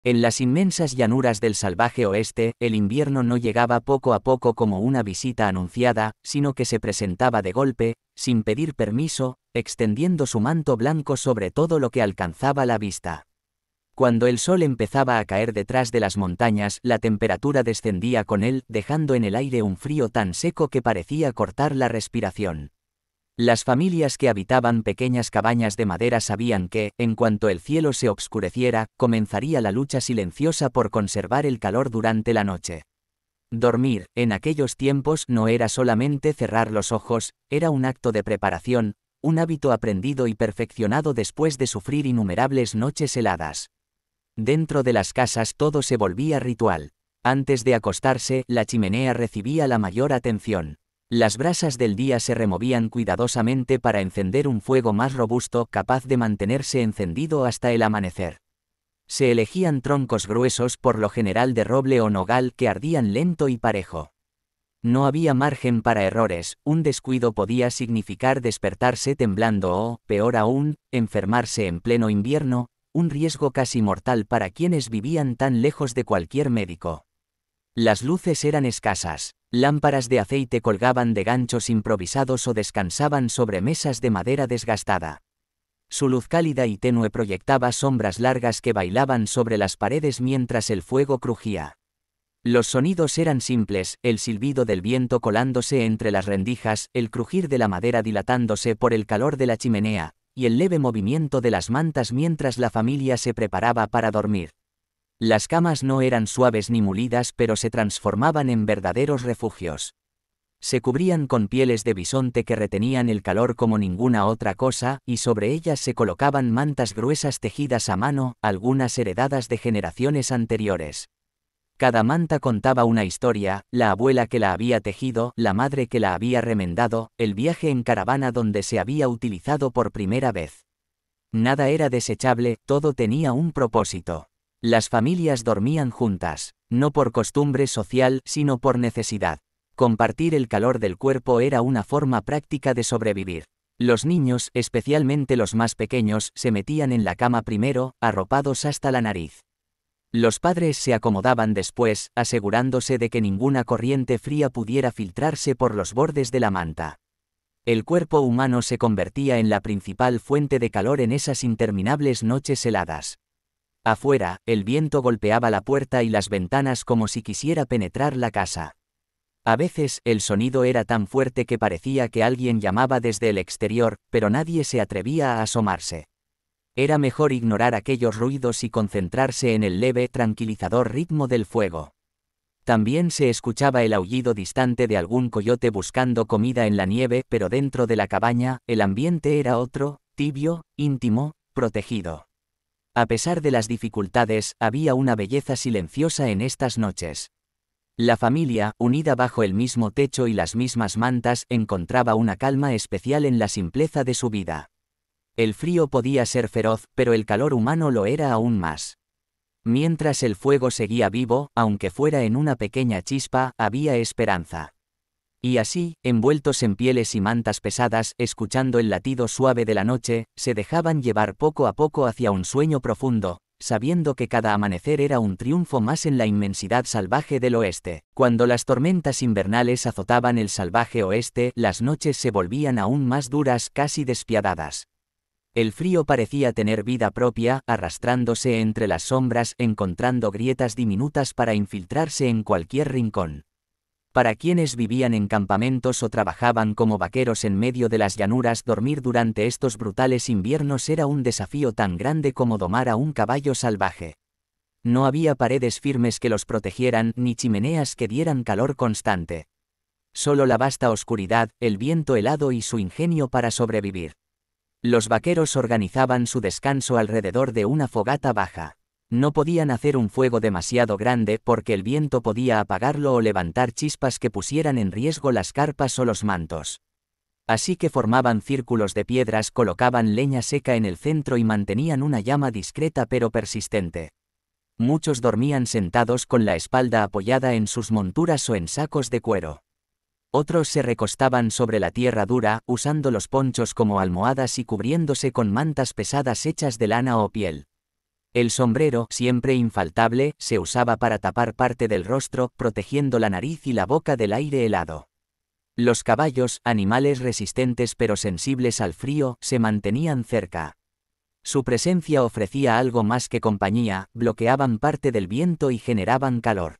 En las inmensas llanuras del salvaje oeste, el invierno no llegaba poco a poco como una visita anunciada, sino que se presentaba de golpe, sin pedir permiso, extendiendo su manto blanco sobre todo lo que alcanzaba la vista. Cuando el sol empezaba a caer detrás de las montañas, la temperatura descendía con él, dejando en el aire un frío tan seco que parecía cortar la respiración. Las familias que habitaban pequeñas cabañas de madera sabían que, en cuanto el cielo se obscureciera, comenzaría la lucha silenciosa por conservar el calor durante la noche. Dormir, en aquellos tiempos, no era solamente cerrar los ojos, era un acto de preparación, un hábito aprendido y perfeccionado después de sufrir innumerables noches heladas. Dentro de las casas todo se volvía ritual. Antes de acostarse, la chimenea recibía la mayor atención. Las brasas del día se removían cuidadosamente para encender un fuego más robusto, capaz de mantenerse encendido hasta el amanecer. Se elegían troncos gruesos, por lo general de roble o nogal, que ardían lento y parejo. No había margen para errores, un descuido podía significar despertarse temblando o, peor aún, enfermarse en pleno invierno, un riesgo casi mortal para quienes vivían tan lejos de cualquier médico. Las luces eran escasas. Lámparas de aceite colgaban de ganchos improvisados o descansaban sobre mesas de madera desgastada. Su luz cálida y tenue proyectaba sombras largas que bailaban sobre las paredes mientras el fuego crujía. Los sonidos eran simples, el silbido del viento colándose entre las rendijas, el crujir de la madera dilatándose por el calor de la chimenea, y el leve movimiento de las mantas mientras la familia se preparaba para dormir. Las camas no eran suaves ni mulidas, pero se transformaban en verdaderos refugios. Se cubrían con pieles de bisonte que retenían el calor como ninguna otra cosa, y sobre ellas se colocaban mantas gruesas tejidas a mano, algunas heredadas de generaciones anteriores. Cada manta contaba una historia, la abuela que la había tejido, la madre que la había remendado, el viaje en caravana donde se había utilizado por primera vez. Nada era desechable, todo tenía un propósito. Las familias dormían juntas, no por costumbre social, sino por necesidad. Compartir el calor del cuerpo era una forma práctica de sobrevivir. Los niños, especialmente los más pequeños, se metían en la cama primero, arropados hasta la nariz. Los padres se acomodaban después, asegurándose de que ninguna corriente fría pudiera filtrarse por los bordes de la manta. El cuerpo humano se convertía en la principal fuente de calor en esas interminables noches heladas. Afuera, el viento golpeaba la puerta y las ventanas como si quisiera penetrar la casa. A veces, el sonido era tan fuerte que parecía que alguien llamaba desde el exterior, pero nadie se atrevía a asomarse. Era mejor ignorar aquellos ruidos y concentrarse en el leve, tranquilizador ritmo del fuego. También se escuchaba el aullido distante de algún coyote buscando comida en la nieve, pero dentro de la cabaña, el ambiente era otro, tibio, íntimo, protegido. A pesar de las dificultades, había una belleza silenciosa en estas noches. La familia, unida bajo el mismo techo y las mismas mantas, encontraba una calma especial en la simpleza de su vida. El frío podía ser feroz, pero el calor humano lo era aún más. Mientras el fuego seguía vivo, aunque fuera en una pequeña chispa, había esperanza. Y así, envueltos en pieles y mantas pesadas, escuchando el latido suave de la noche, se dejaban llevar poco a poco hacia un sueño profundo, sabiendo que cada amanecer era un triunfo más en la inmensidad salvaje del oeste. Cuando las tormentas invernales azotaban el salvaje oeste, las noches se volvían aún más duras, casi despiadadas. El frío parecía tener vida propia, arrastrándose entre las sombras, encontrando grietas diminutas para infiltrarse en cualquier rincón. Para quienes vivían en campamentos o trabajaban como vaqueros en medio de las llanuras, dormir durante estos brutales inviernos era un desafío tan grande como domar a un caballo salvaje. No había paredes firmes que los protegieran, ni chimeneas que dieran calor constante. Solo la vasta oscuridad, el viento helado y su ingenio para sobrevivir. Los vaqueros organizaban su descanso alrededor de una fogata baja. No podían hacer un fuego demasiado grande porque el viento podía apagarlo o levantar chispas que pusieran en riesgo las carpas o los mantos. Así que formaban círculos de piedras, colocaban leña seca en el centro y mantenían una llama discreta pero persistente. Muchos dormían sentados con la espalda apoyada en sus monturas o en sacos de cuero. Otros se recostaban sobre la tierra dura, usando los ponchos como almohadas y cubriéndose con mantas pesadas hechas de lana o piel. El sombrero, siempre infaltable, se usaba para tapar parte del rostro, protegiendo la nariz y la boca del aire helado. Los caballos, animales resistentes pero sensibles al frío, se mantenían cerca. Su presencia ofrecía algo más que compañía, bloqueaban parte del viento y generaban calor.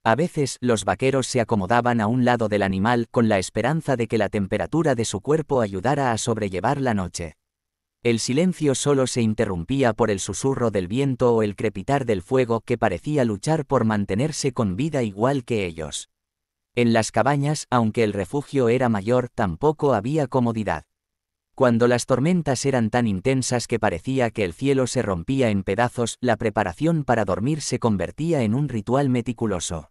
A veces, los vaqueros se acomodaban a un lado del animal con la esperanza de que la temperatura de su cuerpo ayudara a sobrellevar la noche. El silencio solo se interrumpía por el susurro del viento o el crepitar del fuego que parecía luchar por mantenerse con vida igual que ellos. En las cabañas, aunque el refugio era mayor, tampoco había comodidad. Cuando las tormentas eran tan intensas que parecía que el cielo se rompía en pedazos, la preparación para dormir se convertía en un ritual meticuloso.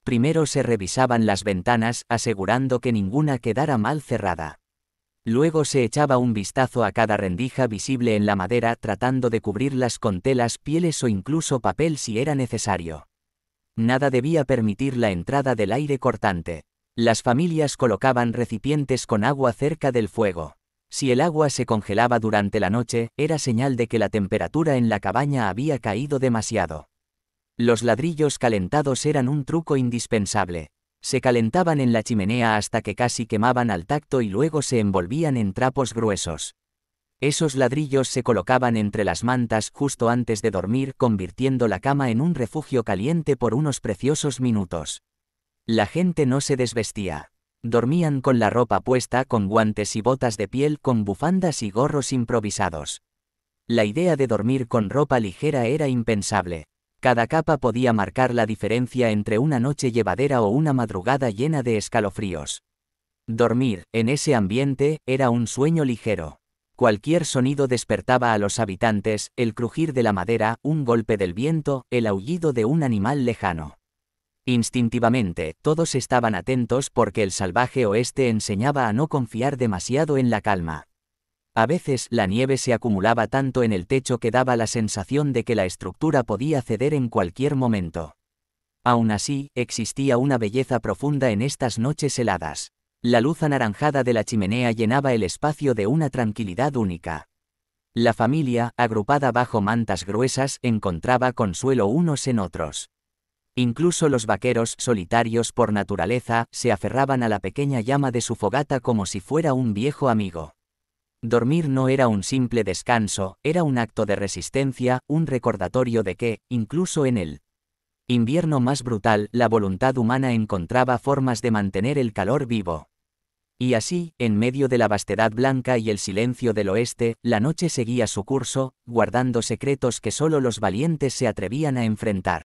Primero se revisaban las ventanas, asegurando que ninguna quedara mal cerrada. Luego se echaba un vistazo a cada rendija visible en la madera, tratando de cubrirlas con telas, pieles o incluso papel si era necesario. Nada debía permitir la entrada del aire cortante. Las familias colocaban recipientes con agua cerca del fuego. Si el agua se congelaba durante la noche, era señal de que la temperatura en la cabaña había caído demasiado. Los ladrillos calentados eran un truco indispensable. Se calentaban en la chimenea hasta que casi quemaban al tacto y luego se envolvían en trapos gruesos. Esos ladrillos se colocaban entre las mantas justo antes de dormir, convirtiendo la cama en un refugio caliente por unos preciosos minutos. La gente no se desvestía. Dormían con la ropa puesta, con guantes y botas de piel, con bufandas y gorros improvisados. La idea de dormir con ropa ligera era impensable. Cada capa podía marcar la diferencia entre una noche llevadera o una madrugada llena de escalofríos. Dormir, en ese ambiente, era un sueño ligero. Cualquier sonido despertaba a los habitantes, el crujir de la madera, un golpe del viento, el aullido de un animal lejano. Instintivamente, todos estaban atentos porque el salvaje oeste enseñaba a no confiar demasiado en la calma. A veces la nieve se acumulaba tanto en el techo que daba la sensación de que la estructura podía ceder en cualquier momento. Aún así, existía una belleza profunda en estas noches heladas. La luz anaranjada de la chimenea llenaba el espacio de una tranquilidad única. La familia, agrupada bajo mantas gruesas, encontraba consuelo unos en otros. Incluso los vaqueros, solitarios por naturaleza, se aferraban a la pequeña llama de su fogata como si fuera un viejo amigo. Dormir no era un simple descanso, era un acto de resistencia, un recordatorio de que, incluso en el invierno más brutal, la voluntad humana encontraba formas de mantener el calor vivo. Y así, en medio de la vastedad blanca y el silencio del oeste, la noche seguía su curso, guardando secretos que solo los valientes se atrevían a enfrentar.